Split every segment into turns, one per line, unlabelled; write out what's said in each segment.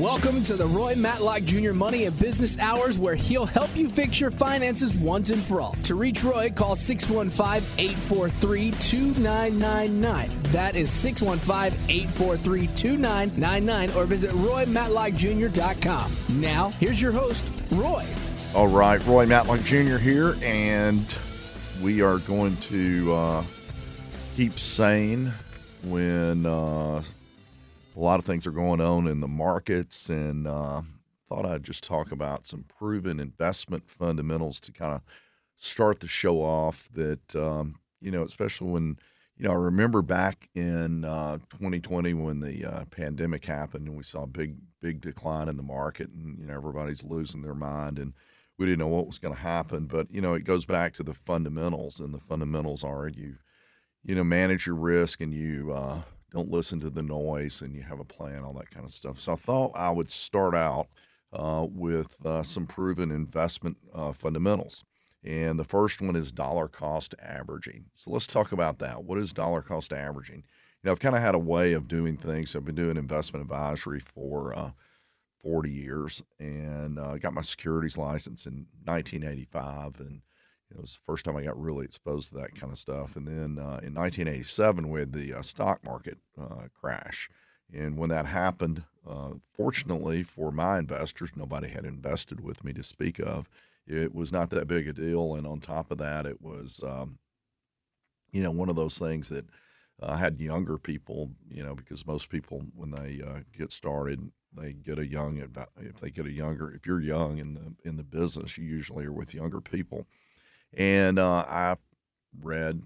Welcome to the Roy Matlock Jr. Money and Business Hours, where he'll help you fix your finances once and for all. To reach Roy, call 615-843-2999. That is 615-843-2999, or visit RoyMatlockJr.com. Now, here's your host, Roy.
All right, Roy Matlock Jr. here, and we are going to keep sane when a lot of things are going on in the markets, and thought I'd just talk about some proven investment fundamentals to kind of start the show off that, especially when, I remember back in 2020 when the pandemic happened and we saw a big decline in the market, and, everybody's losing their mind, and we didn't know what was going to happen. But, it goes back to the fundamentals, and the fundamentals are you manage your risk, and you don't listen to the noise, and you have a plan, all that kind of stuff. So I thought I would start out with some proven investment fundamentals. And the first one is dollar cost averaging. So let's talk about that. What is dollar cost averaging? I've kind of had a way of doing things. I've been doing investment advisory for 40 years, and I got my securities license in 1985, and it was the first time I got really exposed to that kind of stuff. And then in 1987, we had the stock market crash. And when that happened, fortunately for my investors, nobody had invested with me to speak of. It was not that big a deal. And on top of that, it was, one of those things that had younger people, because most people, when they get started, they get if you're young in the business, you usually are with younger people. And I read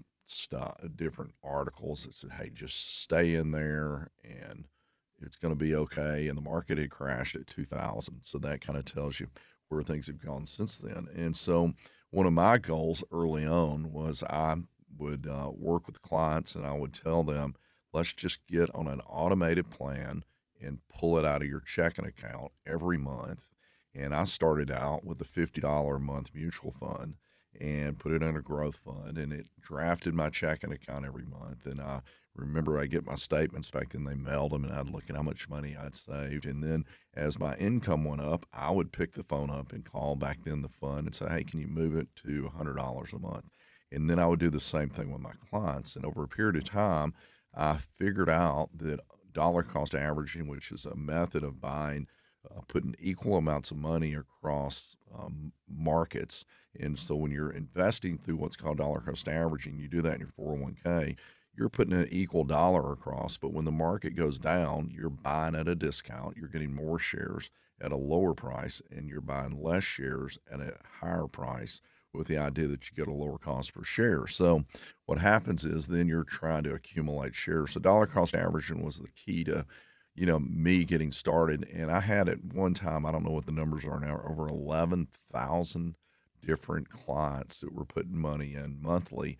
different articles that said, hey, just stay in there and it's going to be okay. And the market had crashed at 2000. So that kind of tells you where things have gone since then. And so one of my goals early on was I would work with clients, and I would tell them, let's just get on an automated plan and pull it out of your checking account every month. And I started out with a $50 a month mutual fund and put it in a growth fund, and it drafted my checking account every month. And I remember I get my statements back then, they mailed them, and I'd look at how much money I'd saved. And then as my income went up, I would pick the phone up and call back then the fund and say, hey, can you move it to $100 a month? And then I would do the same thing with my clients. And over a period of time, I figured out that dollar cost averaging, which is a method of buying, putting equal amounts of money across markets. And so when you're investing through what's called dollar cost averaging, you do that in your 401k, you're putting an equal dollar across. But when the market goes down, you're buying at a discount. You're getting more shares at a lower price, and you're buying less shares at a higher price, with the idea that you get a lower cost per share. So what happens is then you're trying to accumulate shares. So dollar cost averaging was the key to me getting started. And I had at one time, I don't know what the numbers are now, over 11,000 different clients that were putting money in monthly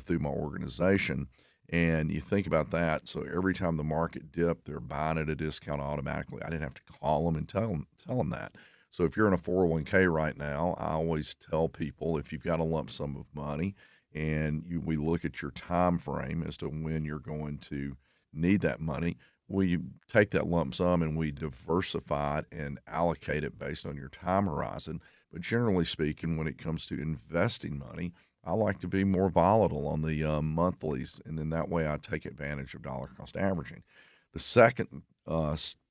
through my organization. And you think about that. So every time the market dipped, they're buying at a discount automatically. I didn't have to call them and tell them that. So if you're in a 401k right now, I always tell people, if you've got a lump sum of money and we look at your time frame as to when you're going to need that money, we take that lump sum and we diversify it and allocate it based on your time horizon. But generally speaking, when it comes to investing money, I like to be more volatile on the monthlies, and then that way I take advantage of dollar cost averaging. The second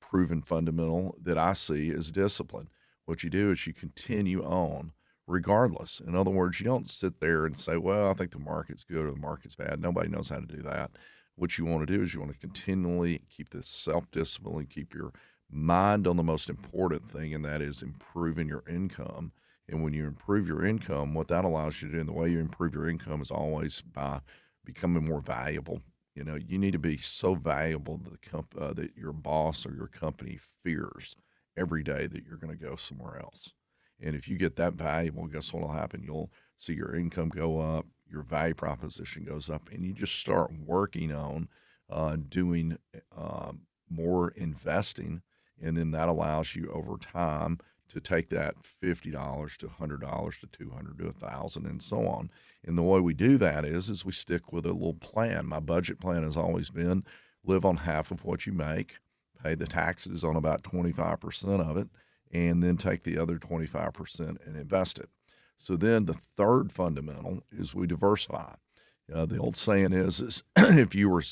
proven fundamental that I see is discipline. What you do is you continue on regardless. In other words, you don't sit there and say, well, I think the market's good or the market's bad. Nobody knows how to do that. What you want to do is you want to continually keep this self-discipline, keep your mind on the most important thing, and that is improving your income. And when you improve your income, what that allows you to do, and the way you improve your income is always by becoming more valuable. You need to be so valuable that your boss or your company fears every day that you're going to go somewhere else. And if you get that valuable, guess what will happen? You'll see your income go up, your value proposition goes up, and you just start working on doing more investing. And then that allows you over time to take that $50 to $100 to $200 to $1,000 and so on. And the way we do that is we stick with a little plan. My budget plan has always been live on half of what you make, pay the taxes on about 25% of it, and then take the other 25% and invest it. So then the third fundamental is we diversify. The old saying is if you were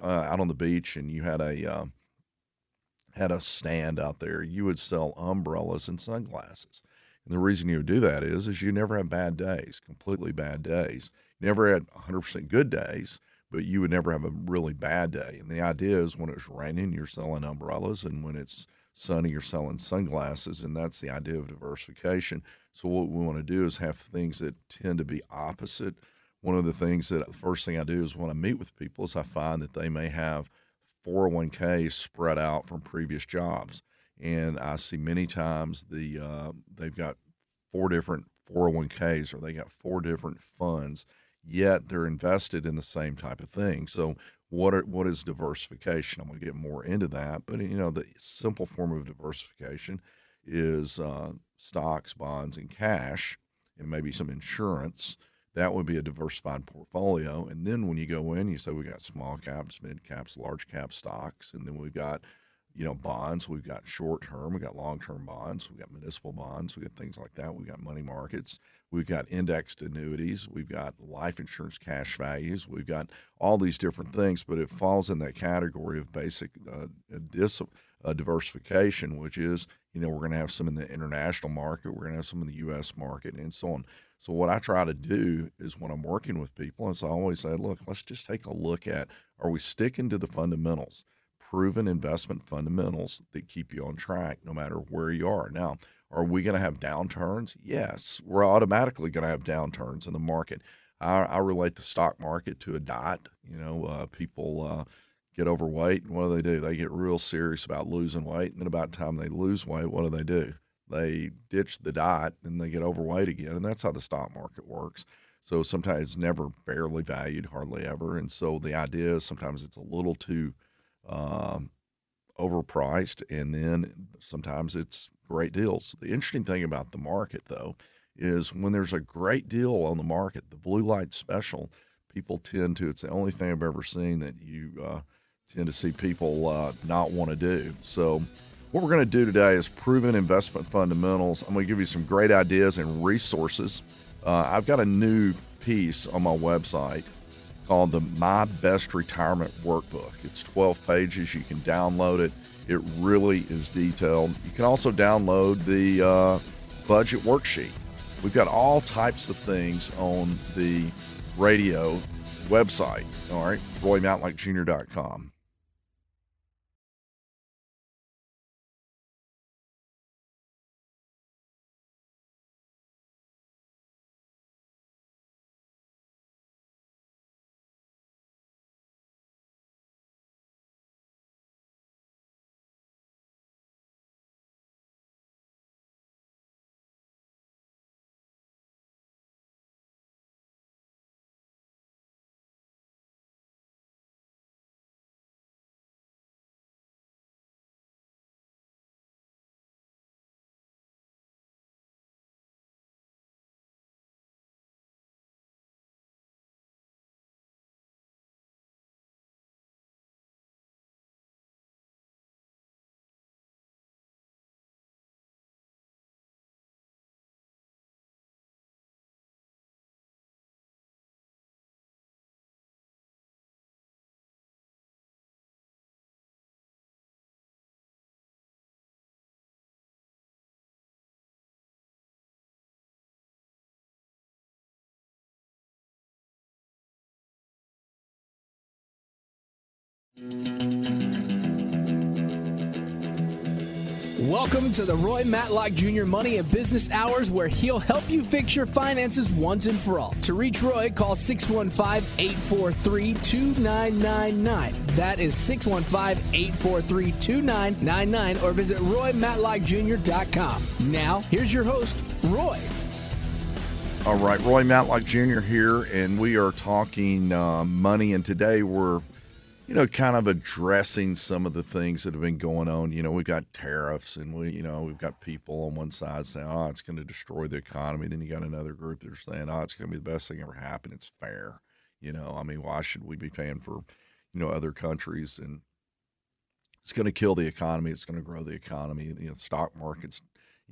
out on the beach and you had a stand out there, you would sell umbrellas and sunglasses. And the reason you would do that is you never have bad days, completely bad days. You never had 100% good days, but you would never have a really bad day. And the idea is when it's raining, you're selling umbrellas, and when it's sunny, you're selling sunglasses, and that's the idea of diversification. So what we want to do is have things that tend to be opposite. One of the things that the first thing I do is when I meet with people is I find that they may have 401ks spread out from previous jobs. And I see many times they've got 4 different 401ks, or they got 4 different funds, yet they're invested in the same type of thing. So what is diversification? I'm going to get more into that. But, the simple form of diversification is stocks, bonds, and cash, and maybe some insurance. That would be a diversified portfolio. And then when you go in, you say we got small caps, mid caps, large cap stocks, and then we've got, bonds. We've got short term, we've got long term bonds, we've got municipal bonds, we've got things like that. We've got money markets, we've got indexed annuities, we've got life insurance cash values, we've got all these different things, but it falls in that category of basic diversification, which is, we're going to have some in the international market, we're going to have some in the U.S. market, and so on. So what I try to do is when I'm working with people is I always say, look, let's just take a look at, are we sticking to the fundamentals, proven investment fundamentals that keep you on track no matter where you are. Now, are we going to have downturns? Yes, we're automatically going to have downturns in the market. I relate the stock market to a diet. People get overweight, and what do? They get real serious about losing weight, and then about the time they lose weight, what do? They ditch the diet and they get overweight again, and that's how the stock market works. So sometimes it's never fairly valued, hardly ever, and so the idea is sometimes it's a little too overpriced, and then sometimes it's great deals. The interesting thing about the market, though, is when there's a great deal on the market, the blue light special, people tend to, it's the only thing I've ever seen that you tend to see people not want to do. So what we're going to do today is proven investment fundamentals. I'm going to give you some great ideas and resources. I've got a new piece on my website called the My Best Retirement Workbook. It's 12 pages. You can download it. It really is detailed. You can also download the budget worksheet. We've got all types of things on the radio website. All right, RoyMatlockJr.com.
Welcome to the Roy Matlock Jr. Money and Business Hours, where he'll help you fix your finances once and for all. To reach Roy, call 615-843-2999. That is 615-843-2999, or visit RoyMatlockJr.com. Now, here's your host, Roy.
All right, Roy Matlock Jr. here, and we are talking money, and today we're kind of addressing some of the things that have been going on. We've got tariffs, and we've got people on one side saying, oh, it's going to destroy the economy. Then you got another group that are saying, oh, it's going to be the best thing ever happened. It's fair. Why should we be paying for, other countries? And it's going to kill the economy. It's going to grow the economy. The stock market's,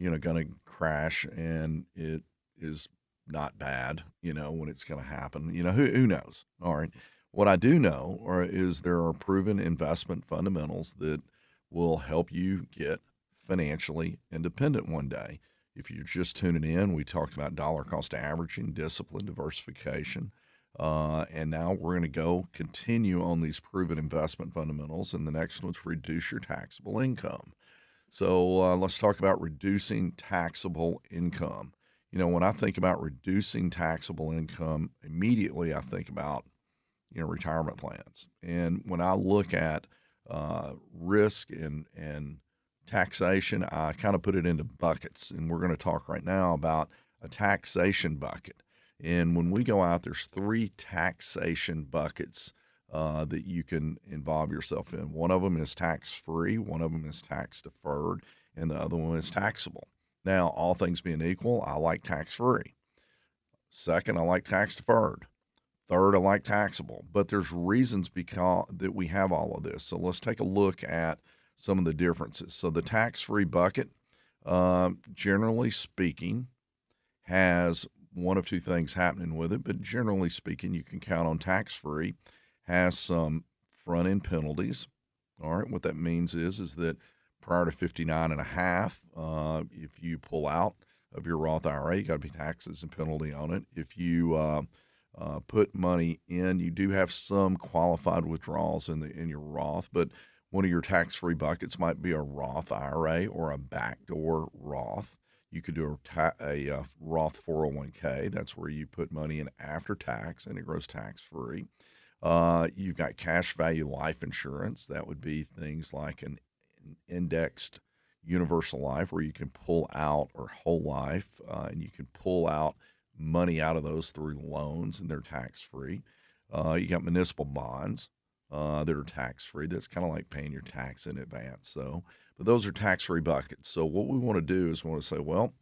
going to crash, and it is not bad, when it's going to happen. Who knows? All right. What I do know is there are proven investment fundamentals that will help you get financially independent one day. If you're just tuning in, we talked about dollar cost averaging, discipline, diversification. And now we're going to continue on these proven investment fundamentals. And the next one's reduce your taxable income. So let's talk about reducing taxable income. When I think about reducing taxable income, immediately I think about, retirement plans. And when I look at risk and taxation, I kind of put it into buckets. And we're going to talk right now about a taxation bucket. And when we go out, there's 3 taxation buckets that you can involve yourself in. One of them is tax-free, one of them is tax-deferred, and the other one is taxable. Now, all things being equal, I like tax-free. Second, I like tax-deferred. Third, I like taxable. But there's reasons that we have all of this. So let's take a look at some of the differences. So the tax-free bucket, generally speaking, has one of two things happening with it, but generally speaking, you can count on tax-free, has some front-end penalties. All right, what that means is that prior to 59 and a half, if you pull out of your Roth IRA, you got to pay taxes and penalty on it. If you put money in, you do have some qualified withdrawals in your Roth, but one of your tax-free buckets might be a Roth IRA or a backdoor Roth. You could do a Roth 401k. That's where you put money in after tax, and it grows tax-free. You've got cash value life insurance. That would be things like an indexed universal life where you can pull out, or whole life, and you can pull out money out of those through loans, and they're tax-free. You got municipal bonds that are tax-free. That's kind of like paying your tax in advance. But those are tax-free buckets. So what we want to do is we want to say, well,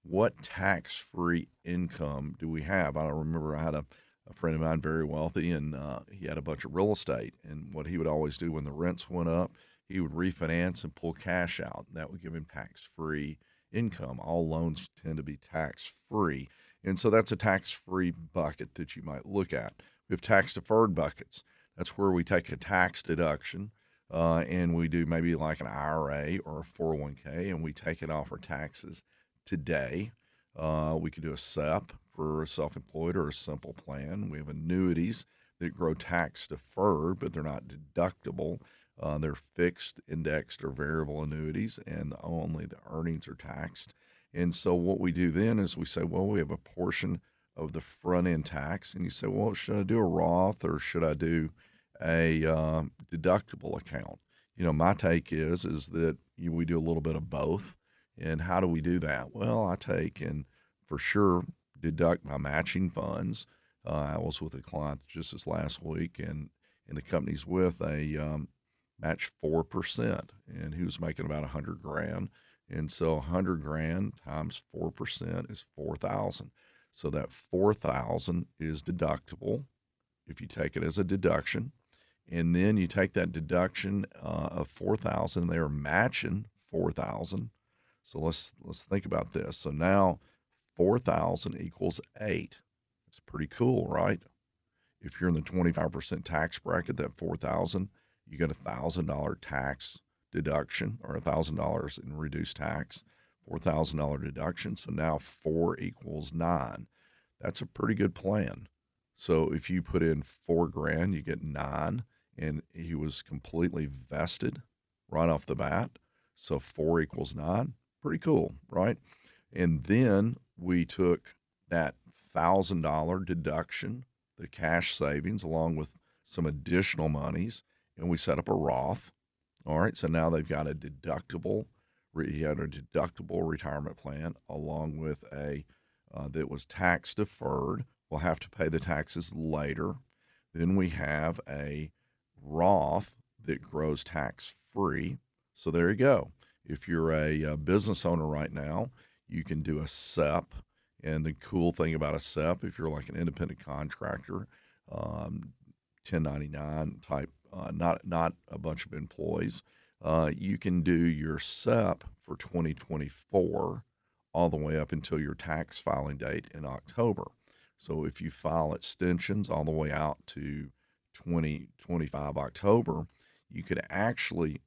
what tax-free income do we have? I remember I had a friend of mine, very wealthy, and he had a bunch of real estate. And what he would always do when the rents went up, he would refinance and pull cash out. And that would give him tax-free income. All loans tend to be tax-free. And so that's a tax-free bucket that you might look at. We have tax-deferred buckets. That's where we take a tax deduction and we do maybe like an IRA or a 401k, and we take it off our taxes today. We could do a SEP for a self-employed or a simple plan. We have annuities that grow tax-deferred, but they're not deductible. They're fixed, indexed, or variable annuities, and only the earnings are taxed. And so what we do then is we say, well, we have a portion of the front-end tax, and you say, well, should I do a Roth or should I do a deductible account? My take is that we do a little bit of both. And how do we do that? Well, I take and for sure deduct my matching funds. I was with a client just this last week, and the company's with a match 4%, and he was making about $100,000. And so $100,000 times 4% is $4,000. So that $4,000 is deductible if you take it as a deduction. And then you take that deduction of $4,000, they are matching $4,000. So let's think about this. So now 4,000 equals 8. It's pretty cool, right? If you're in the 25% tax bracket, that 4,000, you get $1,000 tax deduction, or $1,000 in reduced tax, $4,000 deduction. So now 4 equals 9. That's a pretty good plan. So if you put in $4,000, you get 9, and he was completely vested right off the bat. So 4 equals 9. Pretty cool, right? And then we took that $1,000 deduction, the cash savings, along with some additional monies, and we set up a Roth. All right, so now they've got a deductible. He had a deductible retirement plan along with a that was tax deferred. We'll have to pay the taxes later. Then we have a Roth that grows tax free. So there you go. If you're a business owner right now, you can do a SEP. And the cool thing about a SEP, if you're like an independent contractor, 1099 type, not a bunch of employees, you can do your SEP for 2024 all the way up until your tax filing date in October. So if you file extensions all the way out to 2025 October, you could actually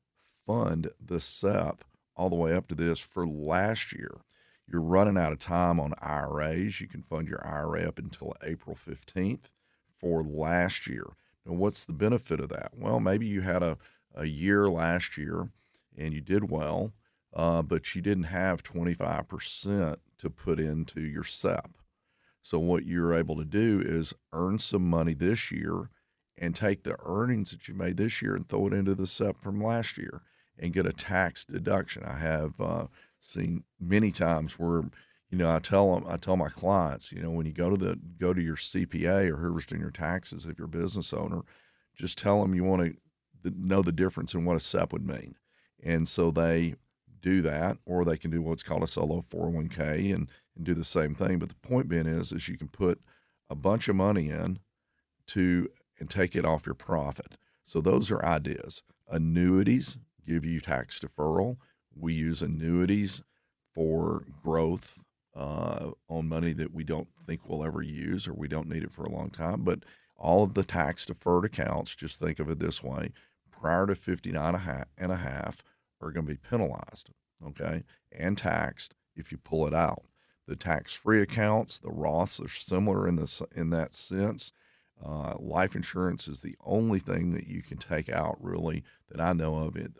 fund the SEP all the way up to this for last year. You're running out of time on IRAs. You can fund your IRA up until April 15th for last year. Now, what's the benefit of that? Well, maybe you had a year last year and you did well, but you didn't have 25% to put into your SEP. So what you're able to do is earn some money this year and take the earnings that you made this year and throw it into the SEP from last year and get a tax deduction. I have seen many times where, I tell my clients, when you go to your CPA or whoever's doing your taxes, if you're a business owner, just tell them you want to know the difference in what a SEP would mean. And so they do that, or they can do what's called a solo 401k and do the same thing. But the point being is you can put a bunch of money in and take it off your profit. So those are ideas. Annuities give you tax deferral. We use annuities for growth on money that we don't think we'll ever use, or we don't need it for a long time. But all of the tax deferred accounts, just think of it this way, prior to 59 and a half are going to be penalized, okay, and taxed if you pull it out. The tax-free accounts, the Roths, are similar in that sense. Life insurance is the only thing that you can take out, really, that I know of it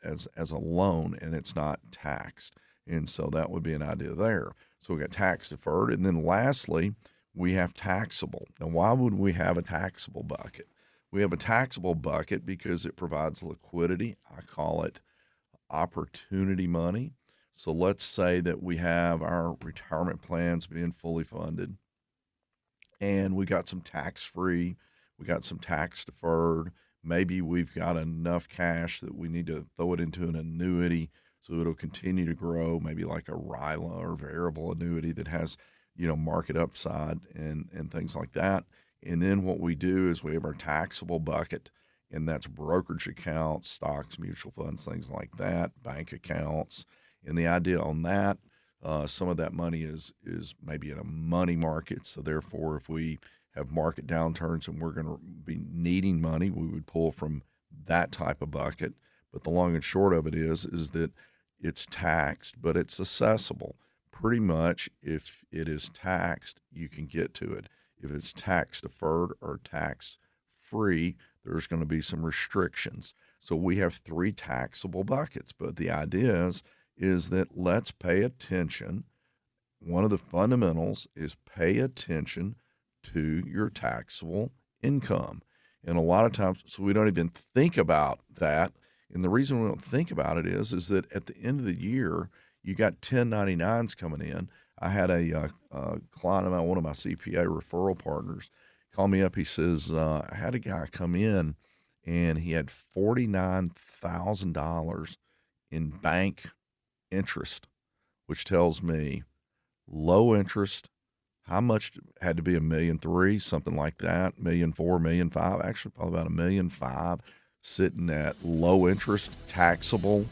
as a loan, and it's not taxed. And so that would be an idea there. So we got tax deferred, and then lastly, we have taxable. Now, why would we have a taxable bucket? We have a taxable bucket because it provides liquidity. I call it opportunity money. So let's say that we have our retirement plans being fully funded, and we got some tax-free, we got some tax deferred. Maybe we've got enough cash that we need to throw it into an annuity so it'll continue to grow, maybe like a RILA or variable annuity that has, market upside and things like that. And then what we do is we have our taxable bucket, and that's brokerage accounts, stocks, mutual funds, things like that, bank accounts. And the idea on that, some of that money is maybe in a money market. So therefore, if we have market downturns and we're going to be needing money, we would pull from that type of bucket. But the long and short of it is that it's taxed, but it's accessible. Pretty much, if it is taxed, you can get to it. If it's tax deferred or tax free, there's going to be some restrictions. So we have 3 taxable buckets, but the idea is that let's pay attention. One of the fundamentals is pay attention to your taxable income. And a lot of times, so we don't even think about that. And the reason we don't think about it is that at the end of the year, you got 1099s coming in. I had a client of mine, one of my CPA referral partners, call me up. He says, I had a guy come in and he had $49,000 in bank interest, which tells me low interest. How much had to be $1.3 million, something like that, $1.4 million, $1.5 million, actually probably about $1.5 million sitting at low interest taxable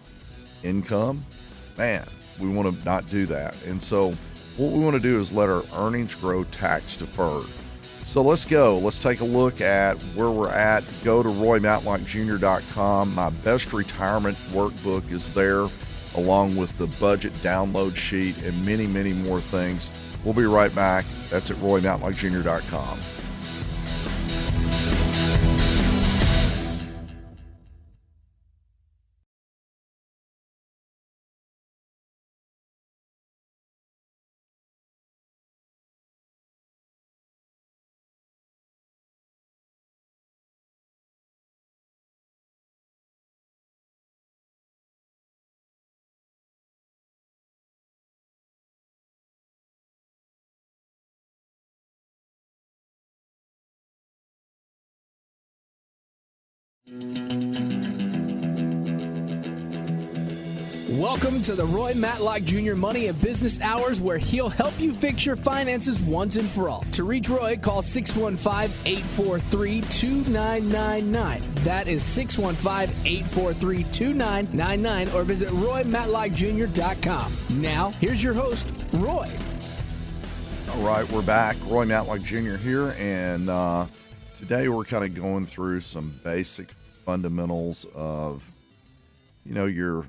income. Man, we want to not do that. And so what we want to do is let our earnings grow tax deferred. So let's go. Let's take a look at where we're at. Go to roymatlockjr.com. My best retirement workbook is there, along with the budget download sheet and many, many more things. We'll be right back. That's at roymatlockjr.com.
Welcome to the Roy Matlock Jr. Money and Business Hours, where he'll help you fix your finances once and for all. To reach Roy, call 615-843-2999. That is 615-843-2999, or visit RoyMatlockJr.com. Now, here's your host, Roy.
All right, we're back. Roy Matlock Jr. here, and today we're kind of going through some basic fundamentals of, your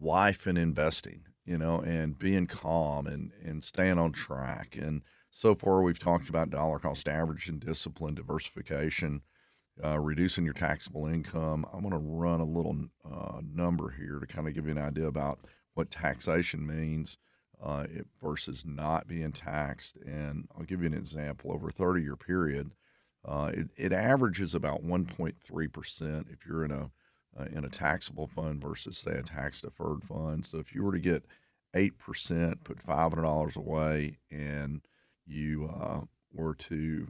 life and investing, and being calm and staying on track. And so far, we've talked about dollar cost average and discipline, diversification, reducing your taxable income. I'm going to run a little number here to kind of give you an idea about what taxation means versus not being taxed. And I'll give you an example. Over a 30-year period, it averages about 1.3% if you're in a taxable fund versus, say, a tax-deferred fund. So if you were to get 8%, put $500 away, and you were to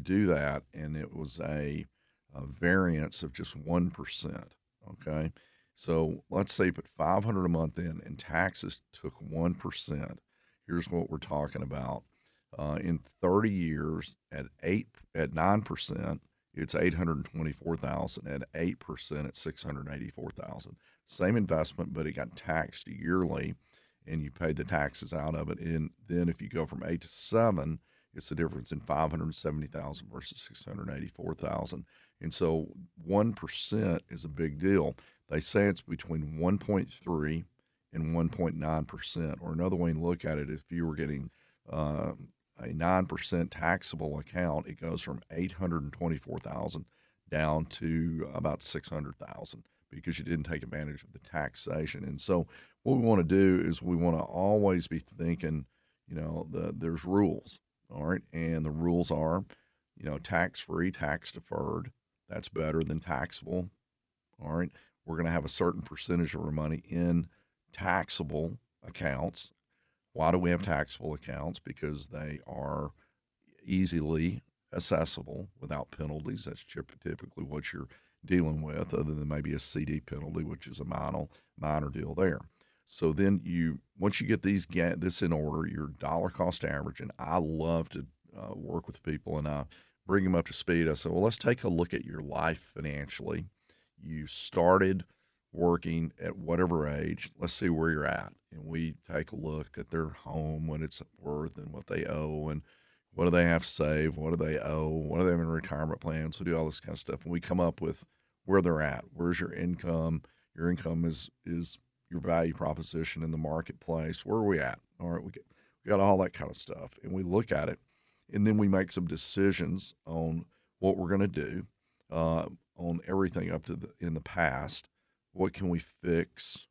do that, and it was a variance of just 1%, okay? So let's say you put $500 a month in, and taxes took 1%. Here's what we're talking about. In 30 years, at 9%, it's $824,000. At 8%, it's $684,000. Same investment, but it got taxed yearly, and you paid the taxes out of it. And then if you go from 8 to 7, it's the difference in $570,000 versus $684,000. And so 1% is a big deal. They say it's between 1.3 and 1.9%. Or another way to look at it, if you were getting a 9% taxable account, it goes from $824,000 down to about $600,000 because you didn't take advantage of the taxation. And so what we want to do is we want to always be thinking, there's rules, all right? And the rules are, tax-free, tax-deferred. That's better than taxable, all right? We're going to have a certain percentage of our money in taxable accounts. Why do we have taxable accounts? Because they are easily accessible without penalties. That's typically what you're dealing with, other than maybe a CD penalty, which is a minor deal there. So then once you get this in order, your dollar cost average, and I love to work with people, and I bring them up to speed. I say, well, let's take a look at your life financially. You started working at whatever age. Let's see where you're at. And we take a look at their home, what it's worth, and what they owe, and what do they have saved, what do they owe, what do they have in retirement plans. We do all this kind of stuff, and we come up with where they're at. Where's your income? Your income is your value proposition in the marketplace. Where are we at? All right, we got all that kind of stuff, and we look at it, and then we make some decisions on what we're going to do on everything up to in the past. What can we fix?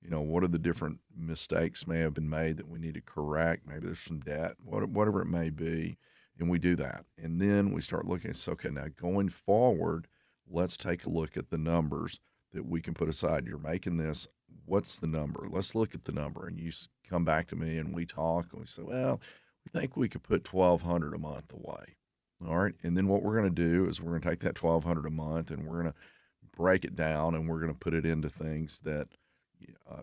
What are the different mistakes may have been made that we need to correct? Maybe there's some debt, whatever it may be, and we do that. And then we start looking at, okay, now going forward, let's take a look at the numbers that we can put aside. You're making this. What's the number? Let's look at the number. And you come back to me, and we talk, and we say, well, we think we could put $1,200 a month away. All right. And then what we're going to do is we're going to take that $1,200 a month, and we're going to break it down, and we're going to put it into things that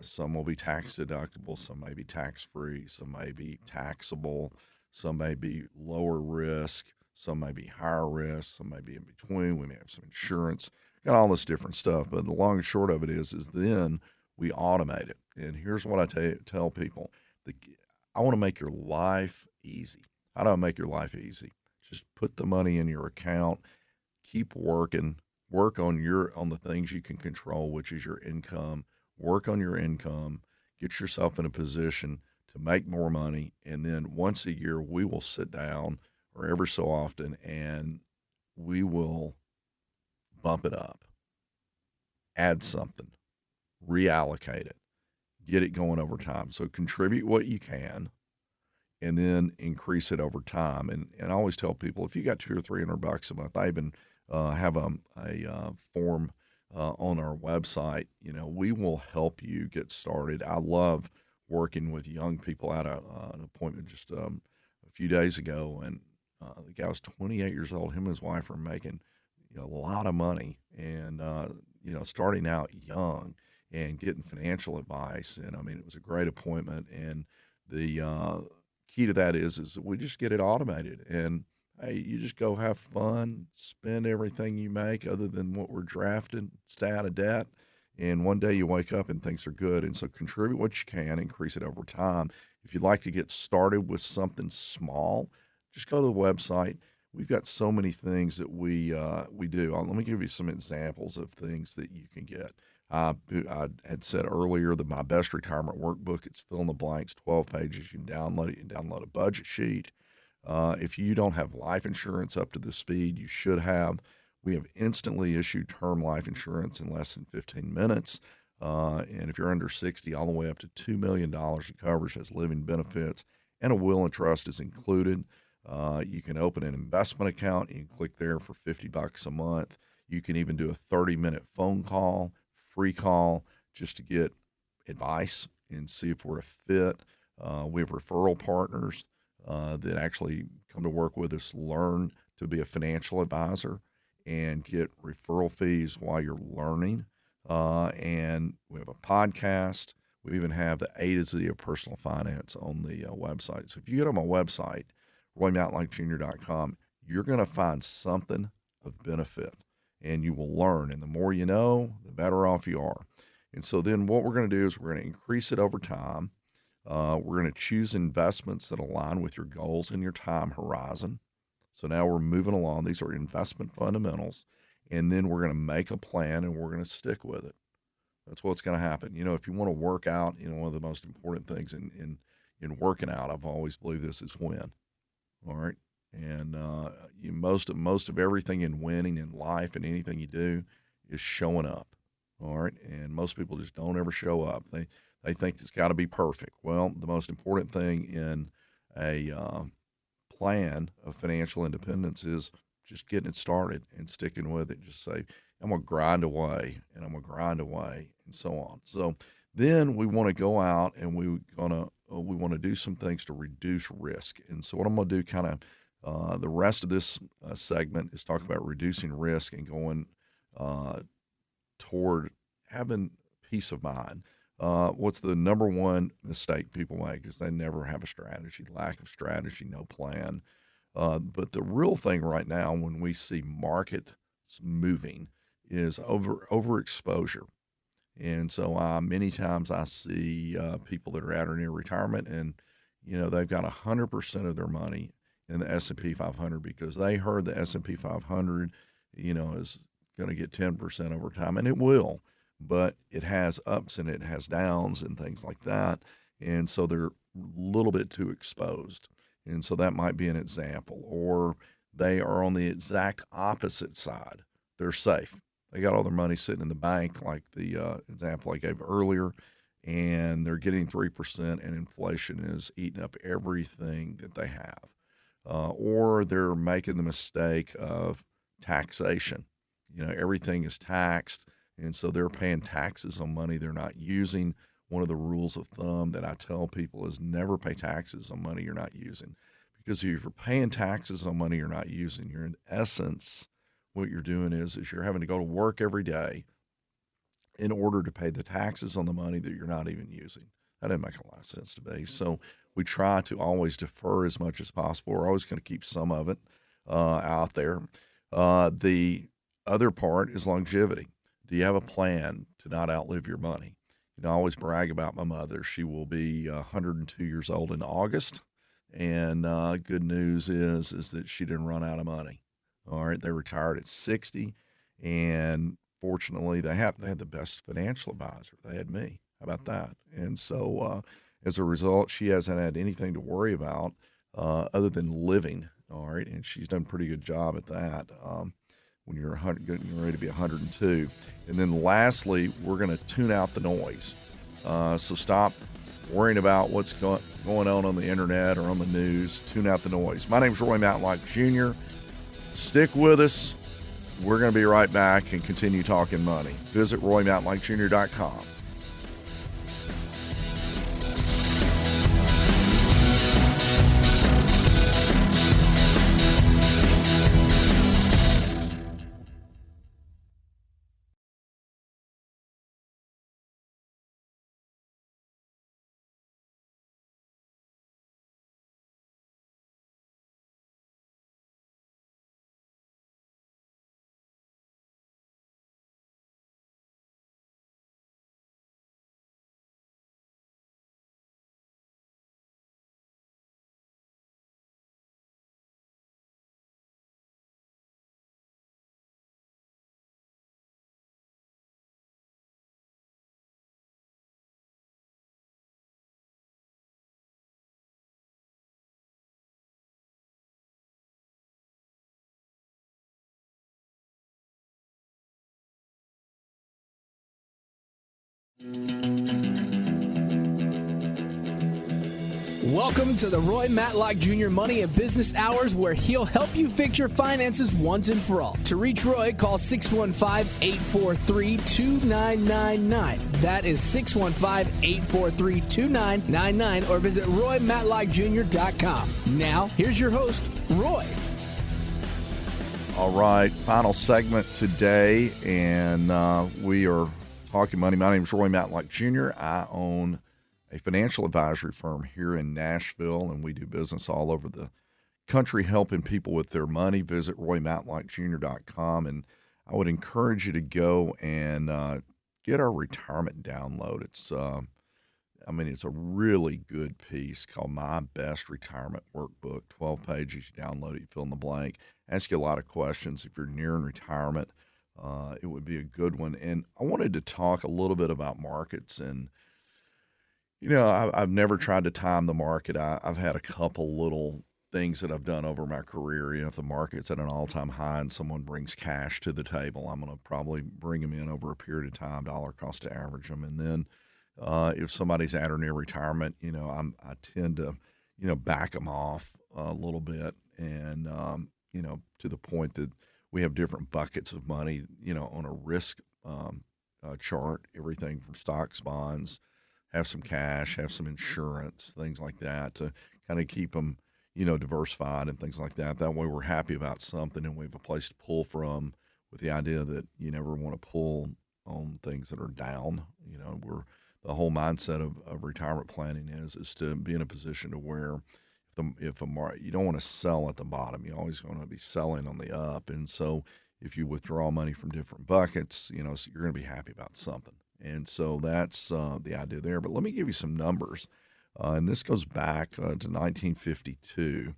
some will be tax deductible, some may be tax free, some may be taxable, some may be lower risk, some may be higher risk, some may be in between. We may have some insurance, got all this different stuff. But the long and short of it is then we automate it. And here's what I tell people: I want to make your life easy. How do I make your life easy? Just put the money in your account, keep working. Work on the things you can control, which is your income. Work on your income. Get yourself in a position to make more money, and then once a year we will sit down, or ever so often, and we will bump it up, add something, reallocate it, get it going over time. So contribute what you can, and then increase it over time. And I always tell people, if you got $200 or $300 a month, I even have a form on our website. We will help you get started. I love working with young people. I had an appointment just a few days ago, and the guy was 28 years old. Him and his wife are making a lot of money, and starting out young. and getting financial advice. And I mean, it was a great appointment. And the key to that is that we just get it automated. And hey, you just go have fun, spend everything you make other than what we're drafting, stay out of debt. And one day you wake up and things are good. And so contribute what you can, increase it over time. If you'd like to get started with something small, just go to the website. We've got so many things that we do. Let me give you some examples of things that you can get. I had said earlier that my best retirement workbook, it's fill in the blanks, 12 pages. You can download it. You can download a budget sheet. If you don't have life insurance up to the speed you should have, we have instantly issued term life insurance in less than 15 minutes. And if you're under 60, all the way up to $2 million of coverage, has living benefits, and a will and trust is included. You can open an investment account. You can click there for $50 a month. You can even do a 30-minute phone call, free call, just to get advice and see if we're a fit. We have referral partners that actually come to work with us, learn to be a financial advisor, and get referral fees while you're learning. And we have a podcast. We even have the A to Z of personal finance on the website. So if you get on my website, RoyMatlockJr.com, you're going to find something of benefit, and you will learn. And the more you know, the better off you are. And so then what we're going to do is we're going to increase it over time. We're going to choose investments that align with your goals and your time horizon. So now we're moving along. These are investment fundamentals. And then we're going to make a plan, and we're going to stick with it. That's what's going to happen. You know, if you want to work out, you know, one of the most important things in working out, I've always believed this, is win. All right. And most of everything in winning in life and anything you do is showing up. All right. And most people just don't ever show up. They think it's got to be perfect. Well, the most important thing in a plan of financial independence is just getting it started and sticking with it. Just say, I'm going to grind away, and I'm going to grind away, and so on. So then we want to go out and we want to do some things to reduce risk. And so what I'm going to do kind of the rest of this segment is talk about reducing risk and going toward having peace of mind. What's the number one mistake people make is they never have a strategy, lack of strategy, no plan. But the real thing right now, when we see markets moving, is overexposure. And so many times I see people that are at or near retirement, and you know they've got 100% of their money in the S&P 500 because they heard the S&P 500, you know, is going to get 10% over time, and it will. But it has ups and it has downs and things like that, and so they're a little bit too exposed. And so that might be an example. Or they are on the exact opposite side. They're safe. They got all their money sitting in the bank, like the example I gave earlier, and they're getting 3%, and inflation is eating up everything that they have. Or they're making the mistake of taxation. You know, everything is taxed, and so they're paying taxes on money they're not using. One of the rules of thumb that I tell people is never pay taxes on money you're not using. Because if you're paying taxes on money you're not using, you're in essence, what you're doing is you're having to go to work every day in order to pay the taxes on the money that you're not even using. That doesn't make a lot of sense to me. So we try to always defer as much as possible. We're always going to keep some of it out there. The other part is longevity. Do you have a plan to not outlive your money? You know, I always brag about my mother. She will be 102 years old in August. And good news is that she didn't run out of money. All right, they retired at 60, and fortunately, they had the best financial advisor. They had me. How about that? And so, as a result, she hasn't had anything to worry about other than living. All right, and she's done a pretty good job at that. When you're getting ready to be 102, and then lastly, we're going to tune out the noise. So stop worrying about what's going on the internet or on the news. Tune out the noise. My name's Roy Matlock Jr. Stick with us. We're going to be right back and continue talking money. Visit RoyMatlockJr.com.
Welcome to the Roy Matlock Jr. Money and Business Hours, where he'll help you fix your finances once and for all. To reach Roy, call 615-843-2999. That is 615-843-2999, or visit RoyMatlockJr.com. Now, here's your host, Roy.
All right, final segment today, and we are talking money. My name is Roy Matlock Jr. I own a financial advisory firm here in Nashville, and we do business all over the country helping people with their money. Visit RoyMatlockJr.com, and I would encourage you to go and get our retirement download. It's a really good piece called My Best Retirement Workbook, 12 pages. You download it, you fill in the blank, ask you a lot of questions. If you're nearing retirement, it would be a good one. And I wanted to talk a little bit about markets. And I've never tried to time the market. I've had a couple little things that I've done over my career. If the market's at an all-time high and someone brings cash to the table, I'm going to probably bring them in over a period of time, dollar cost to average them. And then if somebody's at or near retirement, I tend to, back them off a little bit. And, to the point that we have different buckets of money, on a risk chart, everything from stocks, bonds, have some cash, have some insurance, things like that, to kind of keep them, diversified and things like that. That way we're happy about something and we have a place to pull from, with the idea that you never want to pull on things that are down. The whole mindset of retirement planning is to be in a position to where if you don't want to sell at the bottom, you're always going to be selling on the up. And so if you withdraw money from different buckets, so you're going to be happy about something. And so that's the idea there. But let me give you some numbers. And this goes back to 1952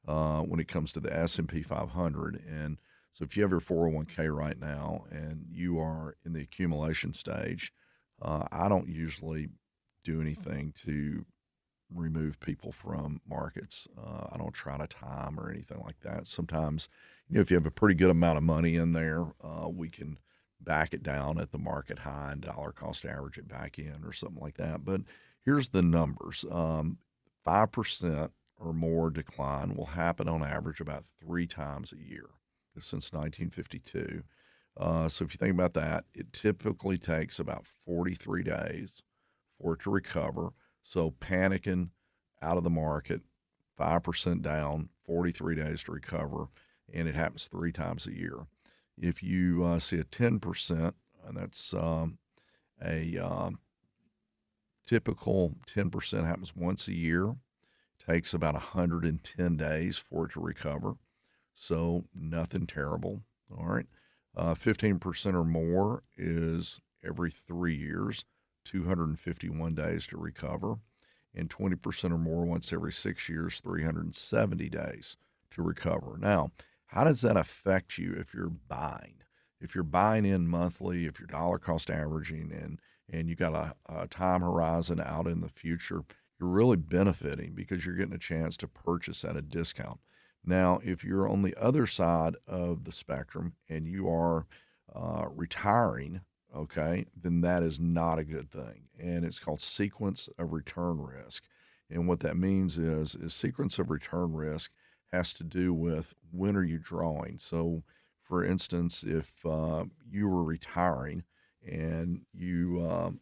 when it comes to the S&P 500. And so if you have your 401k right now and you are in the accumulation stage, I don't usually do anything to remove people from markets. I don't try to time or anything like that. Sometimes, if you have a pretty good amount of money in there, we can back it down at the market high and dollar cost average it back in or something like that. But here's the numbers. 5% or more decline will happen on average about 3 times a year since 1952. So if you think about that, it typically takes about 43 days for it to recover. So panicking out of the market, 5% down, 43 days to recover, and it happens 3 times a year. If you see a 10%, and that's a typical 10% happens once a year, takes about 110 days for it to recover. So nothing terrible. All right. 15% or more is every 3 years, 251 days to recover. And 20% or more once every 6 years, 370 days to recover. Now, how does that affect you if you're buying? If you're buying in monthly, if you're dollar cost averaging and you got a time horizon out in the future, you're really benefiting because you're getting a chance to purchase at a discount. Now, if you're on the other side of the spectrum and you are retiring, okay, then that is not a good thing. And it's called sequence of return risk. And what that means is sequence of return risk has to do with when are you drawing. So, for instance, if you were retiring and you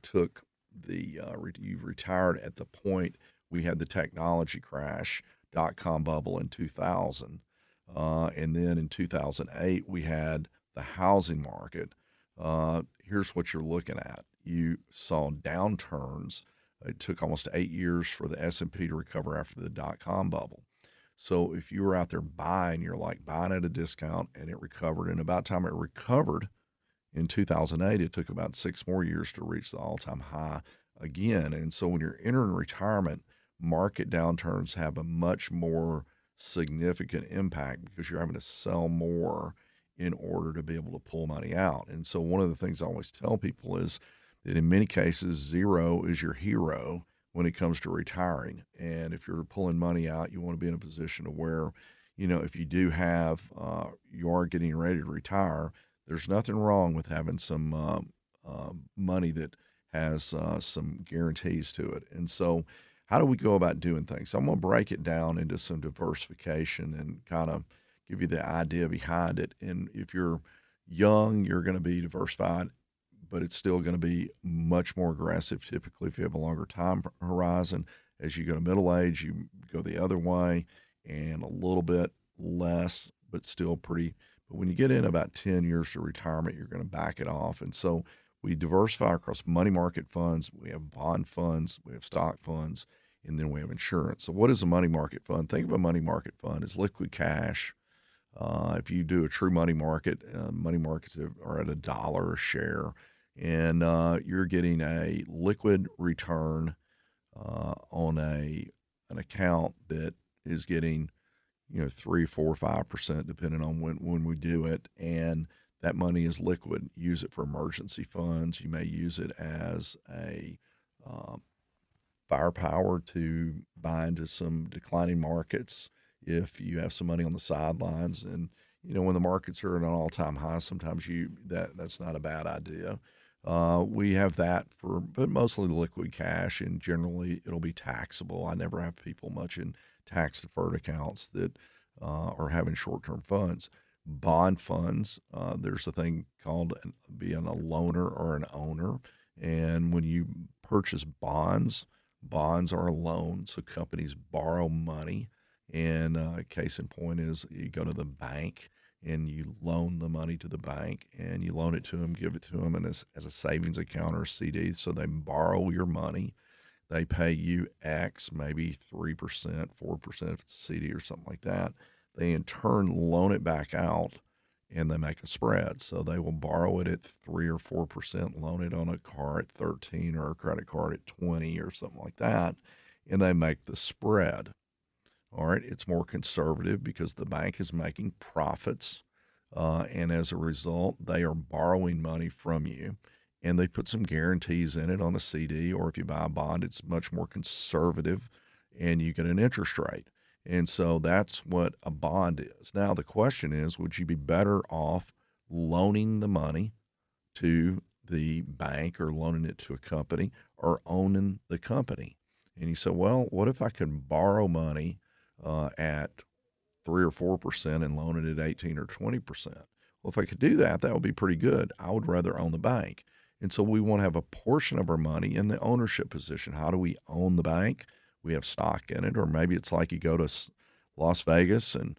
took you retired at the point we had the technology crash, dot-com bubble in 2000, and then in 2008 we had the housing market. Here's what you're looking at. You saw downturns. It took almost 8 years for the S&P to recover after the dot-com bubble. So if you were out there buying, you're like buying at a discount, and it recovered. And about the time it recovered in 2008, it took about 6 more years to reach the all-time high again. And so when you're entering retirement, market downturns have a much more significant impact because you're having to sell more in order to be able to pull money out. And so one of the things I always tell people is that in many cases, zero is your hero when it comes to retiring. And if you're pulling money out, you want to be in a position to where, if you do have, you are getting ready to retire, there's nothing wrong with having some money that has some guarantees to it. And so how do we go about doing things? I'm going to break it down into some diversification and kind of give you the idea behind it. And if you're young, you're going to be diversified, but it's still going to be much more aggressive typically if you have a longer time horizon. As you go to middle age, you go the other way and a little bit less, but still pretty. But when you get in about 10 years to retirement, you're going to back it off. And so we diversify across money market funds. We have bond funds, we have stock funds, and then we have insurance. So what is a money market fund? Think of a money market fund as liquid cash. If you do a true money market, money markets are at $1 a share, and you're getting a liquid return on an account that is getting 3, 4, 5%, depending on when we do it. And that money is liquid. Use it for emergency funds. You may use it as a firepower to buy into some declining markets if you have some money on the sidelines. And when the markets are at an all-time high, sometimes that's not a bad idea. We have that but mostly liquid cash, and generally it'll be taxable. I never have people much in tax-deferred accounts that are having short-term funds. Bond funds, there's a thing called being a loaner or an owner. And when you purchase bonds are a loan, so companies borrow money. And case in point is you go to the bank and you loan the money to the bank, and you loan it to them, give it to them as a savings account or a CD. So they borrow your money. They pay you X, maybe 3%, 4% if it's a CD or something like that. They in turn loan it back out, and they make a spread. So they will borrow it at 3 or 4%, loan it on a car at 13 or a credit card at 20 or something like that, and they make the spread. All right, it's more conservative because the bank is making profits, and as a result, they are borrowing money from you, and they put some guarantees in it on a CD, or if you buy a bond, it's much more conservative, and you get an interest rate. And so that's what a bond is. Now, the question is, would you be better off loaning the money to the bank or loaning it to a company or owning the company? And you say, well, what if I could borrow money at 3 or 4% and loan it at 18 or 20%? Well, if I could do that, that would be pretty good. I would rather own the bank. And so we want to have a portion of our money in the ownership position. How do we own the bank? We have stock in it, or maybe it's like you go to Las Vegas and,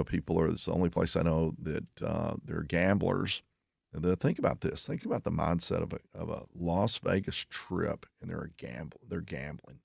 people it's the only place I know that they're gamblers. And think about this. Think about the mindset of a Las Vegas trip, and they're gambling.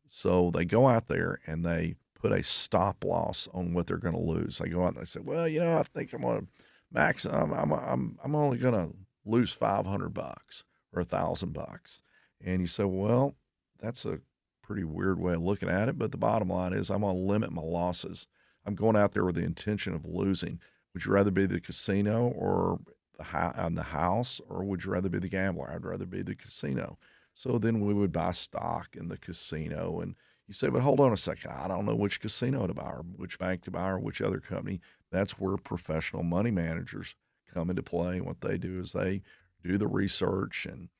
So they go out there and they put a stop loss on what they're going to lose. They go out and they say, well, I think I'm going to max. I'm only going to lose $500 or $1,000. And you say, well, that's a pretty weird way of looking at it. But the bottom line is I'm going to limit my losses. I'm going out there with the intention of losing. Would you rather be the casino or the house, or would you rather be the gambler? I'd rather be the casino. So then we would buy stock in the casino. And you say, but hold on a second. I don't know which casino to buy or which bank to buy or which other company. That's where professional money managers come into play. And what they do is they do the research and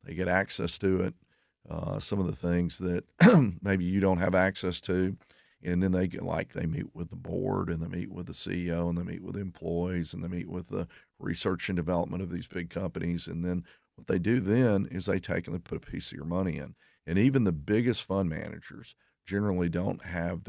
they get access to it. Some of the things that maybe you don't have access to. And then they meet with the board, and they meet with the CEO, and they meet with the employees, and they meet with the research and development of these big companies. And then what they do then is they take and they put a piece of your money in. And even the biggest fund managers generally don't have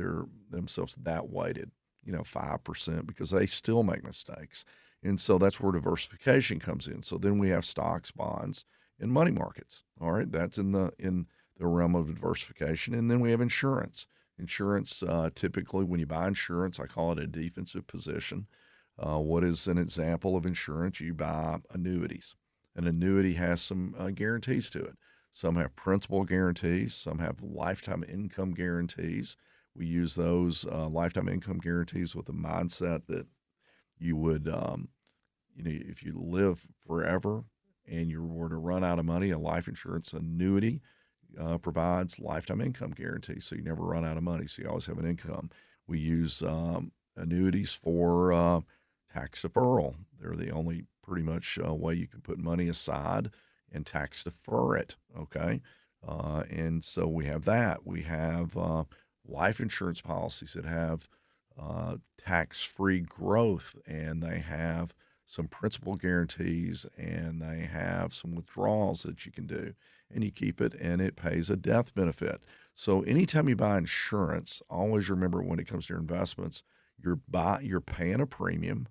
themselves that weighted, 5%, because they still make mistakes. And so that's where diversification comes in. So then we have stocks, bonds, and money markets. All right, that's in the realm of diversification. And then we have insurance. Insurance, typically when you buy insurance, I call it a defensive position. What is an example of insurance? You buy annuities. An annuity has some guarantees to it. Some have principal guarantees. Some have lifetime income guarantees. We use those lifetime income guarantees with the mindset that you would, if you live forever and you were to run out of money, a life insurance annuity provides lifetime income guarantee, so you never run out of money, so you always have an income. We use annuities for tax deferral. They're the only pretty much way you can put money aside and tax defer it, okay? And so we have that. We have life insurance policies that have tax-free growth, and they have some principal guarantees, and they have some withdrawals that you can do, and you keep it, and it pays a death benefit. So anytime you buy insurance, always remember when it comes to your investments, you're paying a premium,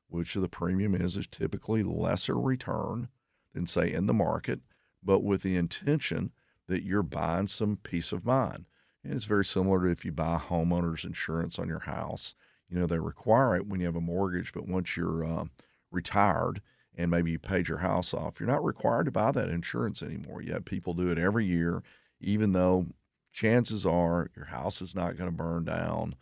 which the premium is typically lesser return than, say, in the market, but with the intention that you're buying some peace of mind. And it's very similar to if you buy homeowners insurance on your house. You know, they require it when you have a mortgage, but once you're retired and maybe you paid your house off, you're not required to buy that insurance anymore. Yet people do it every year, even though chances are your house is not going to burn down.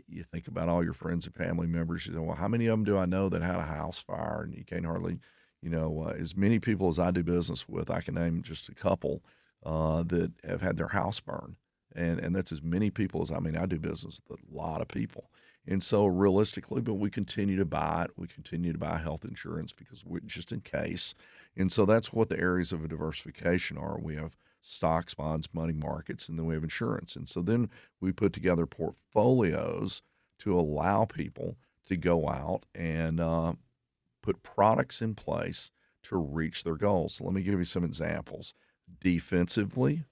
You think about all your friends and family members. You say, well, how many of them do I know that had a house fire? And you can't hardly, as many people as I do business with, I can name just a couple that have had their house burned. And that's as many people as, I do business with a lot of people. And so realistically, but we continue to buy it. We continue to buy health insurance because just in case. And so that's what the areas of a diversification are. We have stocks, bonds, money markets, and then we have insurance. And so then we put together portfolios to allow people to go out and put products in place to reach their goals. So let me give you some examples. Defensively,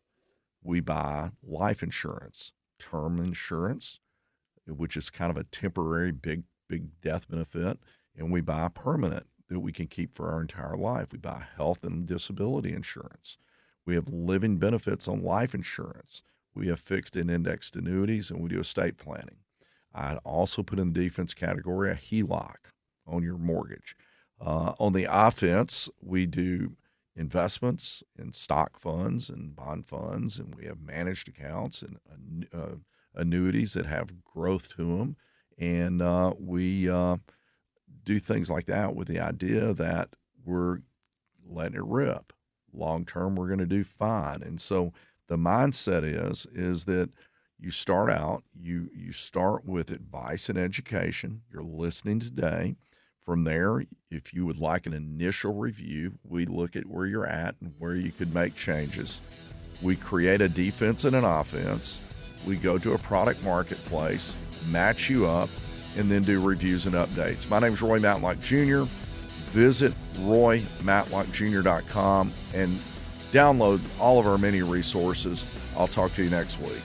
we buy life insurance, term insurance, which is kind of a temporary big death benefit, and we buy permanent that we can keep for our entire life. We buy health and disability insurance. We have living benefits on life insurance. We have fixed and indexed annuities, and we do estate planning. I'd also put in the defense category a HELOC on your mortgage. On the offense, we do investments in stock funds and bond funds, and we have managed accounts and annuities that have growth to them. And we do things like that with the idea that we're letting it rip. Long term, we're going to do fine. And so the mindset is that you start out, you start with advice and education. You're listening today. From there, if you would like an initial review, we look at where you're at and where you could make changes. We create a defense and an offense. We go to a product marketplace, match you up, and then do reviews and updates. My name is Roy Matlock Jr. Visit roymatlockjr.com and download all of our many resources. I'll talk to you next week.